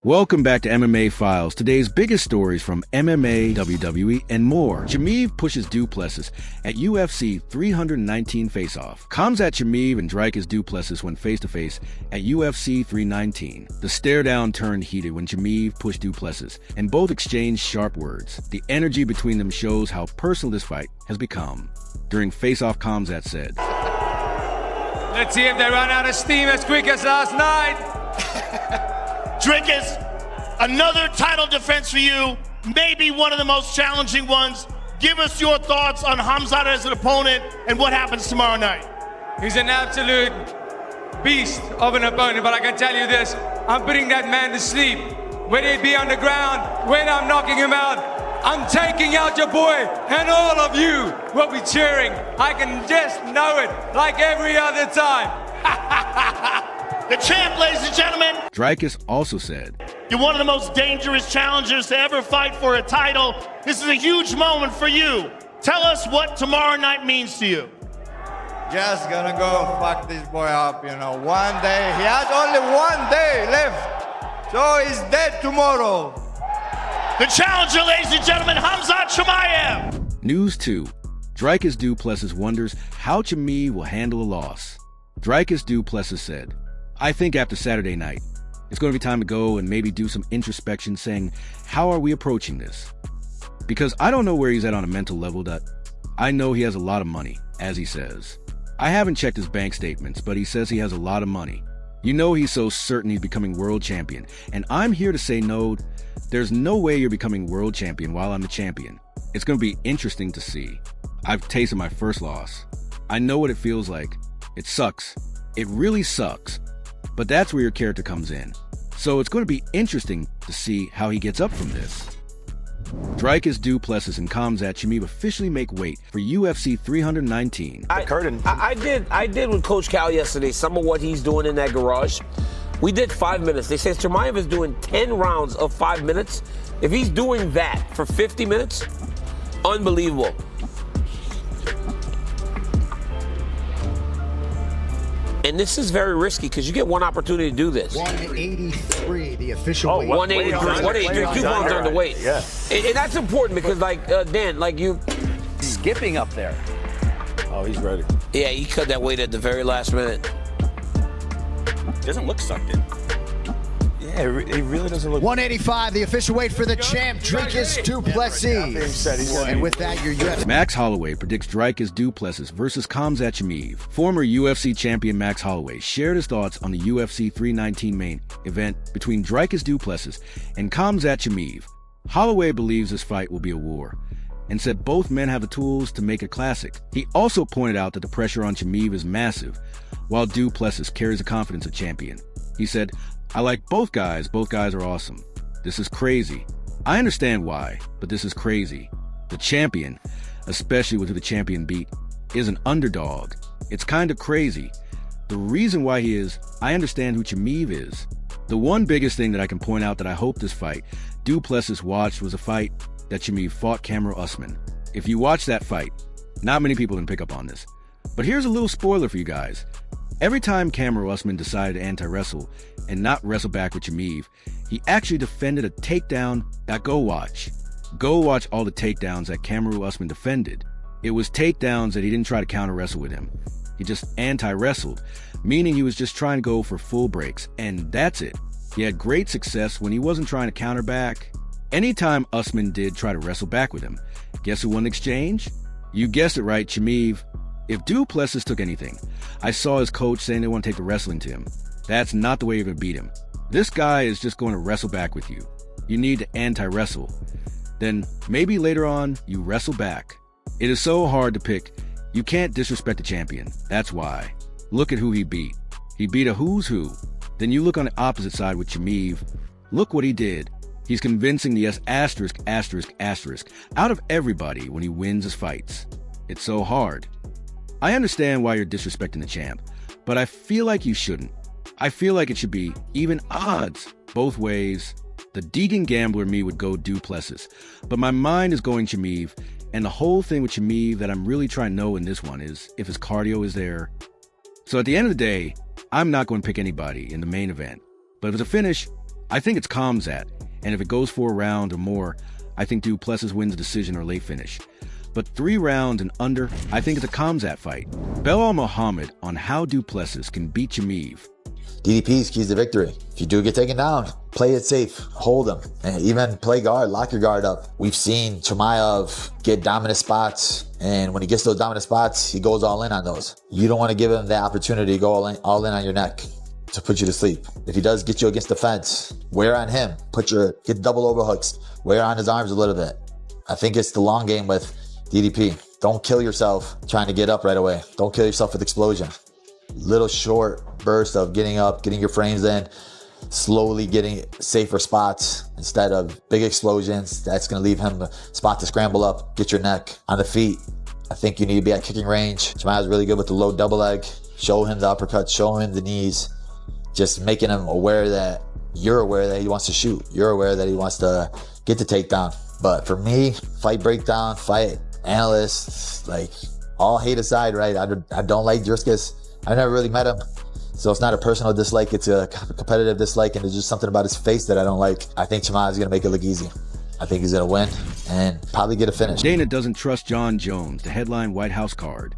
Welcome back to MMA Files. Today's biggest stories from MMA, WWE, and more. Chimaev pushes Du Plessis at UFC 319 Faceoff. Khamzat Chimaev and Dricus Du Plessis went face-to-face at UFC 319. The stare-down turned heated when Chimaev pushed Du Plessis, and both exchanged sharp words. The energy between them shows how personal this fight has become. During Faceoff, Khamzat said, "Let's see if they run out of steam as quick as last night." Dricus, another title defense for you, maybe one of the most challenging ones. Give us your thoughts on Khamzat as an opponent and what happens tomorrow night. He's an absolute beast of an opponent, but I can tell you this, I'm putting that man to sleep. Whether he be on the ground, when I'm knocking him out, I'm taking out your boy, and all of you will be cheering. I can just know it like every other time. The champ, ladies and gentlemen. Dricus also said, "You're one of the most dangerous challengers to ever fight for a title. This is a huge moment for you. Tell us what tomorrow night means to you." Just gonna go fuck this boy up, one day. He has only 1 day left, so he's dead tomorrow. The challenger, ladies and gentlemen, Khamzat Chimaev. News 2. Dricus Du Plessis wonders how Chimaev will handle a loss. Dricus Du Plessis said, "I think after Saturday night, it's going to be time to go and maybe do some introspection saying, how are we approaching this? Because I don't know where he's at on a mental level. That I know he has a lot of money, as he says. I haven't checked his bank statements, but he says he has a lot of money. He's so certain he's becoming world champion. And I'm here to say no, there's no way you're becoming world champion while I'm the champion. It's going to be interesting to see. I've tasted my first loss. I know what it feels like. It sucks. It really sucks. But that's where your character comes in. So it's going to be interesting to see how he gets up from this." Dricus Du Plessis and Khamzat Chimaev officially make weight for UFC 319. I did with Coach Cal yesterday some of what he's doing in that garage. We did 5 minutes. They say Chimaev is doing 10 rounds of 5 minutes. If he's doing that for 50 minutes, unbelievable. And this is very risky because you get one opportunity to do this. 183, the official weight. 183, 2 pounds underweight. Yeah. And that's important because, Dan, you... Skipping up there. Oh, he's ready. Yeah, he cut that weight at the very last minute. Doesn't look sucked in. Yeah, he really doesn't look... 185, the official weight for the champ, Dricus Du Plessis. And with that, your UFC... Max Holloway predicts Dricus Du Plessis versus Khamzat Chimaev. Former UFC champion Max Holloway shared his thoughts on the UFC 319 main event between Dricus Du Plessis and Khamzat Chimaev. Holloway believes this fight will be a war, and said both men have the tools to make a classic. He also pointed out that the pressure on Chimaev is massive, while Du Plessis carries the confidence of champion. He said, "I like both guys are awesome. This is crazy. I understand why, but this is crazy. The champion, especially with who the champion beat, is an underdog. It's kind of crazy. The reason why he is, I understand who Chimaev is. The one biggest thing that I can point out that I hope this fight Du Plessis watched was a fight that Chimaev fought Kamaru Usman. If you watch that fight, not many people can pick up on this. But here's a little spoiler for you guys. Every time Kamaru Usman decided to anti-wrestle and not wrestle back with Chimaev, he actually defended a takedown. Go watch. Go watch all the takedowns that Kamaru Usman defended. It was takedowns that he didn't try to counter-wrestle with him. He just anti-wrestled, meaning he was just trying to go for full breaks, and that's it. He had great success when he wasn't trying to counter back. Anytime Usman did try to wrestle back with him, guess who won the exchange? You guessed it right, Chimaev. If Du Plessis took anything, I saw his coach saying they want to take the wrestling to him. That's not the way you're going to beat him. This guy is just going to wrestle back with you. You need to anti-wrestle. Then maybe later on, you wrestle back. It is so hard to pick. You can't disrespect the champion. That's why. Look at who he beat. He beat a who's who. Then you look on the opposite side with Chimaev. Look what he did. He's convincing the asterisk out of everybody when he wins his fights. It's so hard. I understand why you're disrespecting the champ, but I feel like you shouldn't. I feel like it should be even odds both ways. The Deegan gambler me would go Du Plessis, but my mind is going Chimaev, and the whole thing with Chimaev that I'm really trying to know in this one is if his cardio is there. So at the end of the day, I'm not going to pick anybody in the main event, but if it's a finish, I think it's Khamzat, and if it goes for a round or more, I think Du Plessis wins decision or late finish. But 3 rounds and under, I think it's a Khamzat fight. Belal Muhammad on how Du Plessis can beat Chimaev. DDP's keys to victory. If you do get taken down, play it safe, hold them, and even play guard, lock your guard up. We've seen Chimaev get dominant spots, and when he gets those dominant spots, he goes all in on those. You don't want to give him the opportunity to go all in on your neck to put you to sleep. If he does get you against the fence, wear on him, get double overhooks, wear on his arms a little bit. I think it's the long game with DDP. Don't kill yourself trying to get up right away. Don't kill yourself with explosion. Little short burst of getting up, getting your frames in, slowly getting safer spots instead of big explosions. That's going to leave him a spot to scramble up, get your neck on the feet. I think you need to be at kicking range. Chimaev's really good with the low double leg. Show him the uppercut, show him the knees. Just making him aware that you're aware that he wants to shoot. You're aware that he wants to get the takedown. But for me, fight breakdown, fight analysts, like all hate aside, right? I don't like Dricus. I've never really met him. So it's not a personal dislike, it's a competitive dislike, and there's just something about his face that I don't like. I think Chimaev's gonna make it look easy. I think he's gonna win and probably get a finish. Dana doesn't trust Jon Jones, the headline White House card.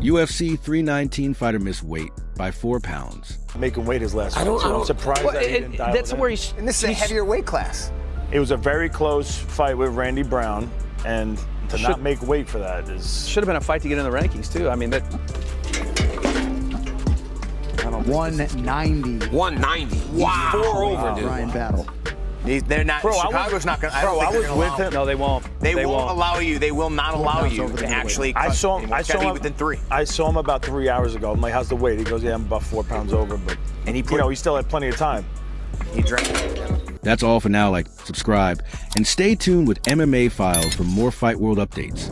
UFC 319 fighter missed weight by 4 pounds. Making weight his last fight. I'm surprised that he didn't dial that's it in. where he's. And this is a heavier weight class. It was a very close fight with Randy Brown, and to not make weight for that is... Should have been a fight to get in the rankings, too. I mean, that... 190. 190. Wow. 4 over, dude. Bryan Battle. They're not. Bro, Chicago's not going to. Bro, I was with him. No, they won't. They won't allow you. They will not allow you to actually. I saw him. Within 3. I saw him about 3 hours ago. I'm like, how's the weight? He goes, yeah, I'm about 4 pounds over, but and he still had plenty of time. He drank. That's all for now. Like, subscribe, and stay tuned with MMA Files for more Fight World updates.